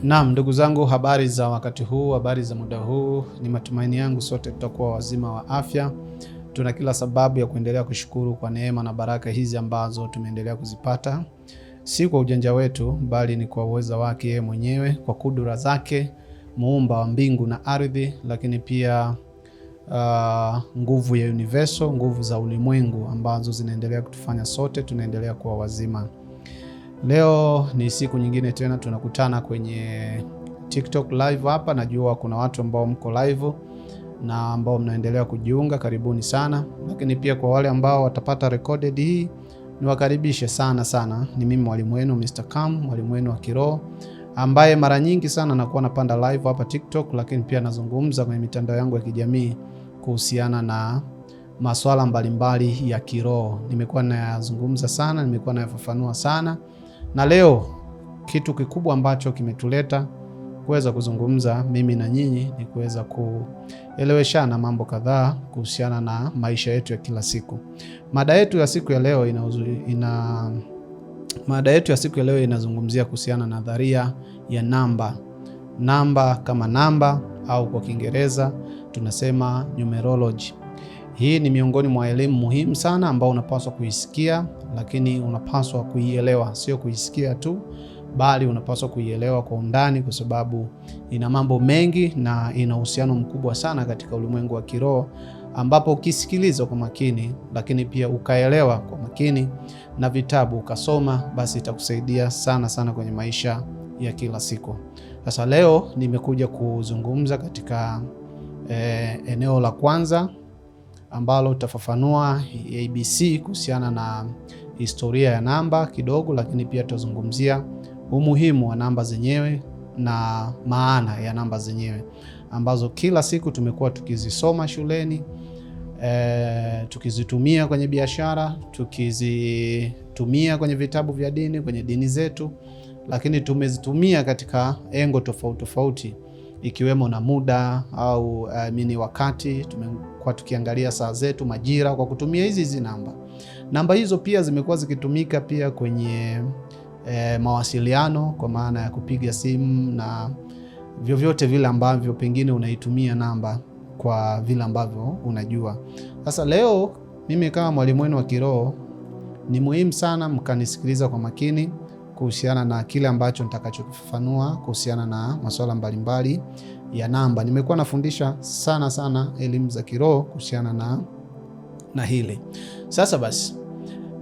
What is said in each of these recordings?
Naam, ndugu zangu, habari za wakati huu, habari za muda huu. Ni matumaini yangu sote tutakuwa wazima wa afya. Tuna kila sababu ya kuendelea kushukuru kwa neema na baraka hizi ambazo tumeendelea kuzipata, si kwa ujanja wetu, bali ni kwa uwezo wake yeye mwenyewe, kwa kudura zake, muumba wa mbingu na ardhi, lakini pia nguvu ya universo, nguvu za ulimwengu ambazo zinaendelea kutufanya sote tunaendelea kuwa wazima. Leo ni siku nyingine tena tunakutana kwenye TikTok live hapa. Najua kuna watu ambao mko live na ambao mnaendelea kujiunga, karibuni sana. Lakini pia kwa wale ambao watapata recorded hii, niwakaribishe sana sana. Ni mimi mwalimu wenu Mr. Kam, mwalimu wenu wa kiroho, ambaye mara nyingi sana nakuwa napanda live hapa TikTok, lakini pia nazungumza kwenye mitandao yangu ya kijamii kuhusiana na masuala mbalimbali ya kiroho. Nimekuwa nayazungumza sana, nimekuwa nayafafanua sana. Na leo kitu kikubwa ambacho kimetuleta kuweza kuzungumza mimi na nyinyi ni kuweza kueleweshana mambo kadhaa kuhusiana na maisha yetu ya kila siku. Mada yetu ya siku ya leo inazungumzia kuhusiana na nadharia ya namba. Namba kama namba, au kwa Kiingereza tunasema numerology. Hii ni miongoni mwa elimu muhimu sana ambao unapaswa kuisikia, lakini unapaswa kuielewa, sio kuisikia tu, bali unapaswa kuielewa kwa undani, kwa sababu ina mambo mengi na ina uhusiano mkubwa sana katika ulimwengu wa kiroho, ambapo ukisikiliza kwa makini, lakini pia ukaelewa kwa makini na vitabu ukasoma, basi itakusaidia sana sana kwenye maisha ya kila siku. Sasa leo nimekuja kuzungumza katika eneo la kwanza ambalo utafafanua ABC kuhusiana na historia ya namba kidogo, lakini pia tutazungumzia umuhimu wa namba zenyewe na maana ya namba zenyewe ambazo kila siku tumekuwa tukizisoma shuleni, tukizitumia kwenye biashara, tukizitumia kwenye vitabu vya dini, kwenye dini zetu, lakini tumezitumia katika engo tofauti tofauti, ikiwemo na muda au wakati. Tumekuwa tukiangalia saa zetu, majira, kwa kutumia hizi namba. Namba hizo pia zimekuwa zikitumika pia kwenye mawasiliano, kwa maana ya kupiga simu na vyovyote vile ambavyo pengine unaitumia namba kwa vile ambavyo unajua. Sasa leo mimi kama mwalimu wenu wa kiroho, ni muhimu sana mkanisikiliza kwa makini kuhusiana na kile ambacho nitakachokifafanua kuhusiana na masuala mbalimbali ya namba. Nimekuwa nafundisha sana sana elimu za kiroho kuhusiana na hili. Sasa basi,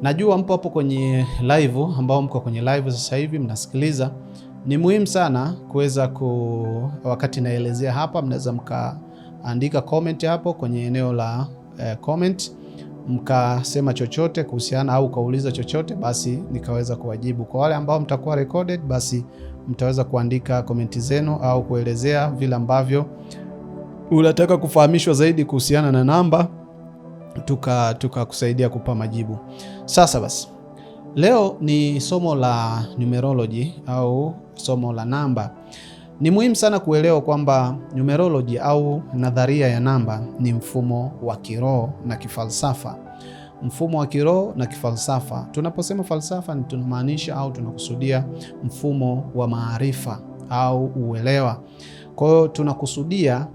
najua mpo hapo kwenye live, ambao mko kwenye live sasa hivi mnasikiliza. Ni muhimu sana kuweza wakati naelezea hapa, mnaweza mkaandika comment hapo kwenye eneo la comment, mkasema chochote kuhusiana au kauliza chochote, basi nikaweza kuwajibu. Kwa wale ambao mtakuwa recorded, basi mtaweza kuandika komenti zenu au kuelezea vile ambavyo unataka kufahamishwa zaidi kuhusiana na namba, tukakusaidia kupa majibu. Sasa basi, leo ni somo la numerology au somo la namba. Ni muhimu sana kuelewa kwamba numerology au nadharia ya namba ni mfumo wa kiroho na kifalsafa. Mfumo wa kiroho na kifalsafa. Tunaposema falsafa, tunamaanisha au tunakusudia mfumo wa maarifa au uelewa. Kwa hiyo tunakusudia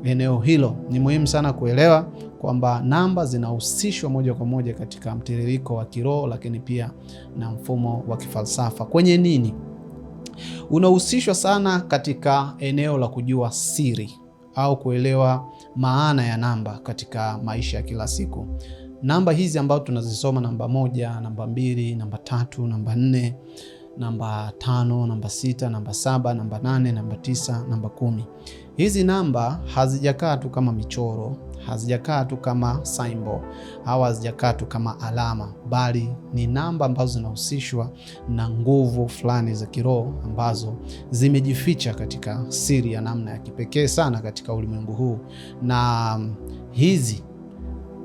eneo hilo. Ni muhimu sana kuelewa kwamba namba zinahusishwa moja kwa moja katika mtiririko wa kiroho, lakini pia na mfumo wa kifalsafa. Kwenye nini? Unahusishwa sana katika eneo la kujua siri au kuelewa maana ya namba katika maisha ya kila siku. Namba hizi ambazo tunazisoma, namba 1, namba 2, namba 3, namba 4, namba 5, namba 6, namba 7, namba 8, namba 9, namba 10. Hizi namba hazijakaa tu kama michoro, hazijakaa tu kama symbol, au hazijakaa tu kama alama, bali ni namba ambazo zinahusishwa na nguvu fulani za kiroho ambazo zimejificha katika siri ya namna ya kipekee sana katika ulimwengu huu. Na hizi,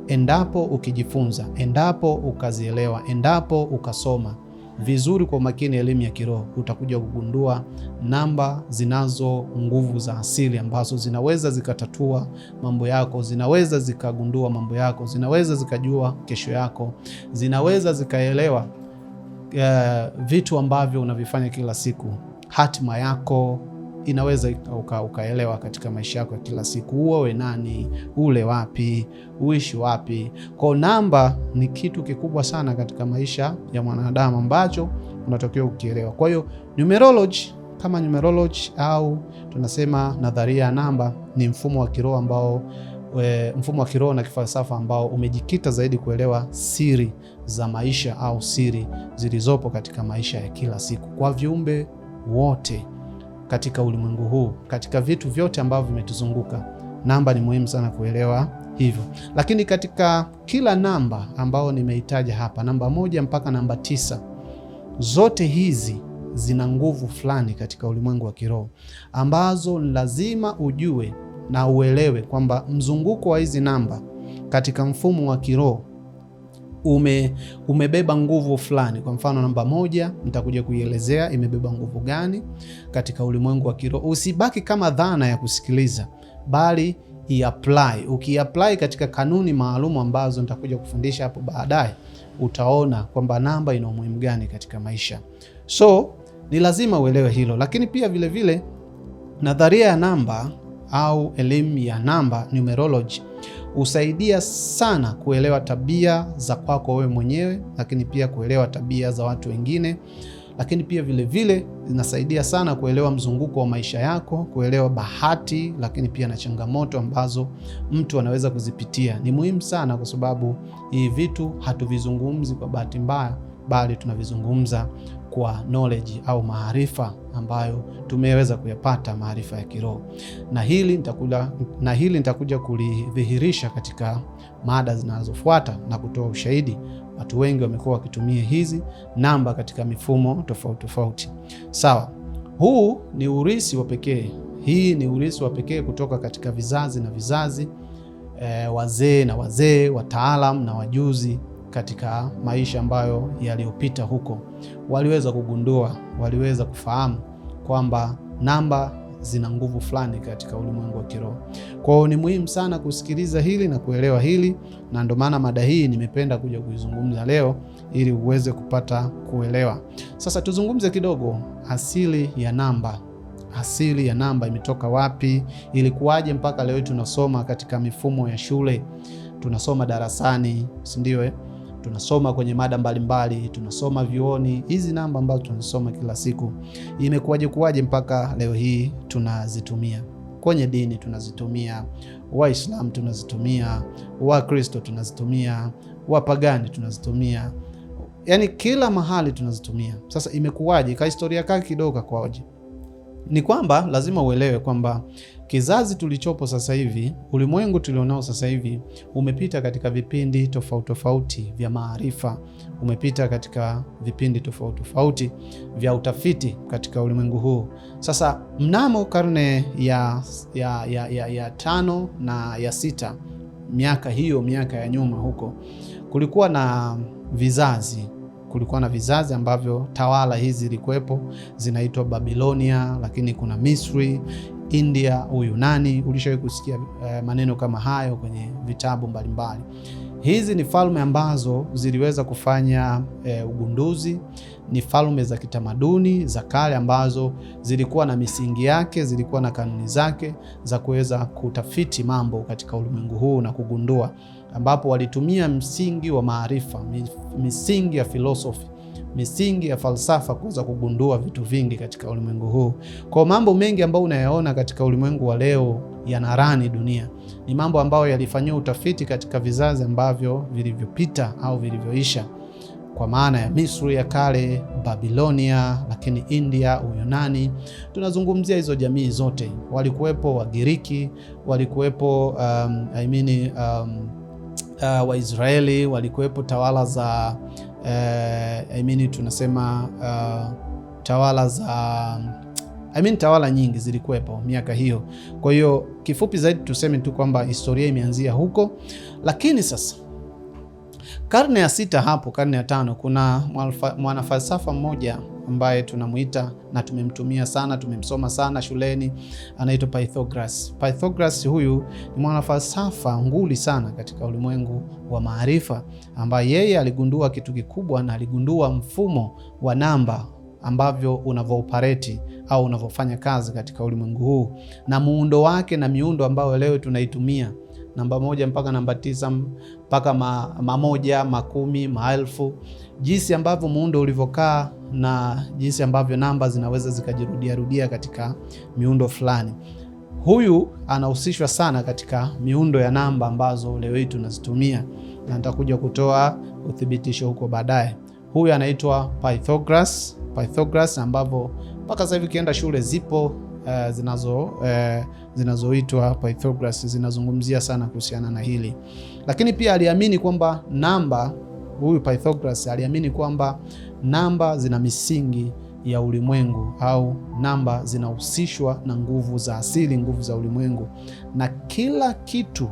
endapo ukijifunza, endapo ukazielewa, endapo ukasoma vizuri kwa makini elimu ya kiroho, utakuja kugundua namba zinazo nguvu za asili ambazo zinaweza zikatatua mambo yako, zinaweza zikagundua mambo yako, zinaweza zikajua kesho yako, zinaweza zikaelewa vitu ambavyo unavifanya kila siku. hatima yako inaweza ukaelewa katika maisha yako ya kila siku. Uwe nani, ule wapi, uishi wapi. Kwa namba ni kitu kikubwa sana katika maisha ya mwanadamu ambacho unatakiwa ukielewa. Kwa hiyo numerology kama numerology au tunasema nadharia ya namba ni mfumo wa kiroho ambao mfumo wa kiroho na kifalsafa ambao umejikita zaidi kuelewa siri za maisha au siri zilizopo katika maisha ya kila siku kwa viumbe wote katika ulimwengu huu, katika vitu vyote ambavyo vimetuzunguka. Namba ni muhimu sana kuelewa hivyo. Lakini katika kila namba ambao nimeitaja hapa, namba 1 mpaka namba 9, zote hizi zina nguvu fulani katika ulimwengu wa kiroho ambazo lazima ujue na uelewe kwamba mzunguko wa hizi namba katika mfumo wa kiroho umebeba nguvu fulani. Kwa mfano namba 1 nitakuja kuielezea imebeba nguvu gani katika ulimwengu wa kiroho. Usibaki kama dhana ya kusikiliza, bali iapply. Ukiapply katika kanuni maalum ambazo nitakuja kufundisha hapo baadaye, utaona kwamba namba ina umuhimu gani katika maisha. So ni lazima uelewe hilo. Lakini pia vile vile nadharia ya namba au elimu ya namba, numerology, husaidia sana kuelewa tabia za kwako wewe mwenyewe, lakini pia kuelewa tabia za watu wengine. Lakini pia vile vile inasaidia sana kuelewa mzunguko wa maisha yako, kuelewa bahati, lakini pia na changamoto ambazo mtu anaweza kuzipitia. Ni muhimu sana kwa sababu hivi vitu hatuvizungumzi kwa bahati mbaya, bali tunavizungumza kwa knowledge au maarifa ambayo tumeweza kuyapata, maarifa ya kiroho. Na hili nitakuja kulidhihirisha katika mada zinazofuata na kutoa ushahidi. Watu wengi wamekuwa wakitumia hizi namba katika mifumo tofauti tofauti. Sawa, huu ni urithi wa pekee. Hii ni urithi wa pekee kutoka katika vizazi na vizazi, wazee na wazee, wataalam na wajuzi katika maisha ambayo yaliyopita huko waliweza kugundua, waliweza kufahamu kwamba namba zina nguvu fulani katika ulimwengu wa kiroho. Kwa hiyo ni muhimu sana kusikiliza hili na kuelewa hili, na ndio maana mada hii nimependa kuja kuizungumza leo ili uweze kupata kuelewa. Sasa tuzungumze kidogo asili ya namba. Asili ya namba imetoka wapi? Ilikuwaje mpaka leo tunasoma katika mifumo ya shule, tunasoma darasani, si ndio? Tunasoma kwenye mada mbalimbali, tunasoma vyuoni. Hizi namba ambazo tunasoma kila siku, imekuwaje mpaka leo hii tunazitumia? Kwenye dini tunazitumia, Waislamu tunazitumia, Wakristo tunazitumia, wapagani tunazitumia, yaani kila mahali tunazitumia. Sasa imekuwaje? Ka historia kake kidogo kwaje? Ni kwamba lazima uelewe kwamba kizazi tulichopo sasa hivi, ulimwengu tulionao sasa hivi, umepita katika vipindi tofauti tofauti vya maarifa, umepita katika vipindi tofauti tofauti vya utafiti katika ulimwengu huu. Sasa mnamo karne ya 5 na ya 6, miaka ya nyuma huko, kulikuwa na vizazi ambavyo tawala hizi zilikuwepo, zinaitwa Babilonia, lakini kuna Misri, India, Uyunani. Ulishawahi kusikia maneno kama hayo kwenye vitabu mbalimbali. Hizi ni falme ambazo ziliweza kufanya ugunduzi, ni falme za kitamaduni za kale ambazo zilikuwa na misingi yake, zilikuwa na kanuni zake za kuweza kutafiti mambo katika ulimwengu huu na kugundua, ambapo walitumia msingi wa maarifa, misingi ya filosofi, misingi ya falsafa kuweza kugundua vitu vingi katika ulimwengu huu. Kwa mambo mengi ambayo unayaona katika ulimwengu wa leo yanarani dunia ni mambo ambayo yalifanyiwa utafiti katika vizazi ambavyo vilivyopita au vilivyoisha, kwa maana ya Misri ya kale, Babilonia, lakini India, Uyunani. Tunazungumzia hizo jamii zote. Walikuwepo Wagiriki, walikuwepo Waisraeli, walikuwepo tawala za tawala nyingi zilikuwepo miaka hiyo. Kwa hiyo kifupi zaidi tuseme tu kwamba historia imeanzia huko. Lakini sasa karne ya 6 hapo, karne ya 5, kuna mwanafalsafa mmoja ambaye tunamuita na tumemtumia sana, tumemsoma sana shuleni, anaitwa Pythagoras. Pythagoras huyu ni mwanafalsafa nguli sana katika ulimwengu wa maarifa, ambaye yeye aligundua kitu kikubwa, na aligundua mfumo wa namba ambavyo unavyo-operate au unavyofanya kazi katika ulimwengu huu, na muundo wake na miundo ambayo leo tunaitumia, namba 1 mpaka namba 9 mpaka mamoja, 10, 1000, jinsi ambavyo muundo ulivyokaa na jinsi ambavyo namba zinaweza zikajirudia katika miundo fulani. Huyu anahusishwa sana katika miundo ya namba ambazo leo hii tunazitumia, na nitakuja kutoa uthibitisho huko baadaye. Huyu anaitwa Pythagoras, ambapo mpaka sasa hivi kienda shule zipo zinazoitwa Pythagoras, zinazungumzia sana kuhusiana na hili. Lakini pia aliamini kwamba huyu Pythagoras aliamini kwamba namba zina misingi ya ulimwengu, au namba zinahusishwa na nguvu za asili, nguvu za ulimwengu, na kila kitu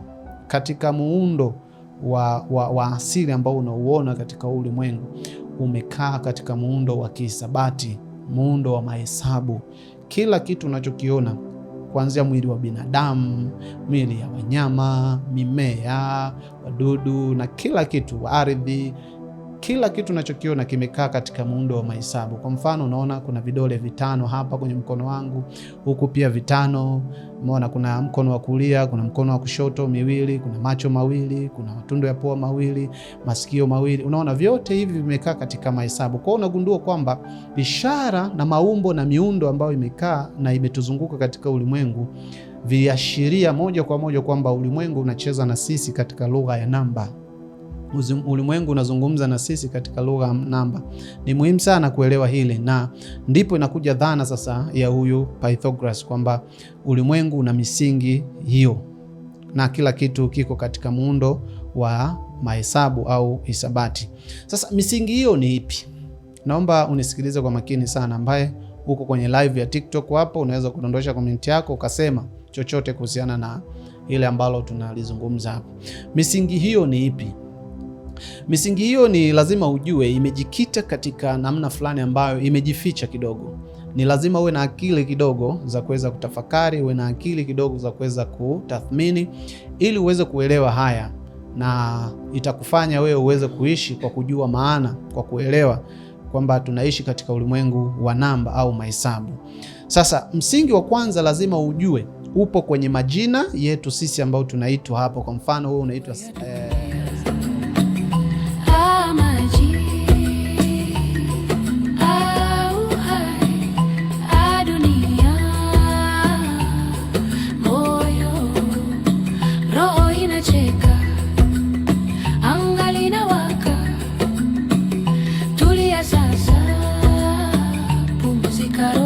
katika muundo wa asili ambao unauona katika ulimwengu umekaa katika muundo wa kihisabati, muundo wa mahesabu. Kila kitu unachokiona, kuanzia mwili wa binadamu, mwili ya wanyama, mimea, wadudu na kila kitu, ardhi, kila kitu unachokiona kimekaa katika muundo wa mahesabu. Kwa mfano, unaona kuna vidole 5 hapa kwenye mkono wangu, huku pia 5. Umeona kuna mkono wa kulia, kuna mkono wa kushoto miwili, kuna macho mawili, kuna matundu ya pua mawili, masikio mawili. Unaona vyote hivi vimekaa katika mahesabu. Kwa hiyo unagundua kwamba ishara na maumbo na miundo ambayo imekaa na imetuzunguka katika ulimwengu viashiria moja kwa moja kwamba ulimwengu unacheza na sisi katika lugha ya namba. Ulimwengu unazungumza na sisi katika lugha ya namba. Ni muhimu sana kuelewa hili, na ndipo inakuja dhana sasa ya huyu Pythagoras kwamba ulimwengu una misingi hiyo na kila kitu kiko katika muundo wa mahesabu au hisabati. Sasa misingi hiyo ni ipi? Naomba unisikilize kwa makini sana, ambaye uko kwenye live ya TikTok hapo, unaweza kudondosha komenti yako ukasema chochote kuhusiana na ile ambalo tunalizungumza hapo. Misingi hiyo ni ipi? Misingi hiyo ni lazima ujue imejikita katika namna fulani ambayo imejificha kidogo. Ni lazima uwe na akili kidogo za kuweza kutafakari, uwe na akili kidogo za kuweza kutathmini ili uweze kuelewa haya, na itakufanya wewe uweze kuishi kwa kujua maana, kwa kuelewa kwamba tunaishi katika ulimwengu wa namba au mahesabu. Sasa msingi wa kwanza lazima ujue upo kwenye majina yetu sisi ambao tunaitwa hapo. Kwa mfano wewe unaitwa Tulia sasa, pumzika.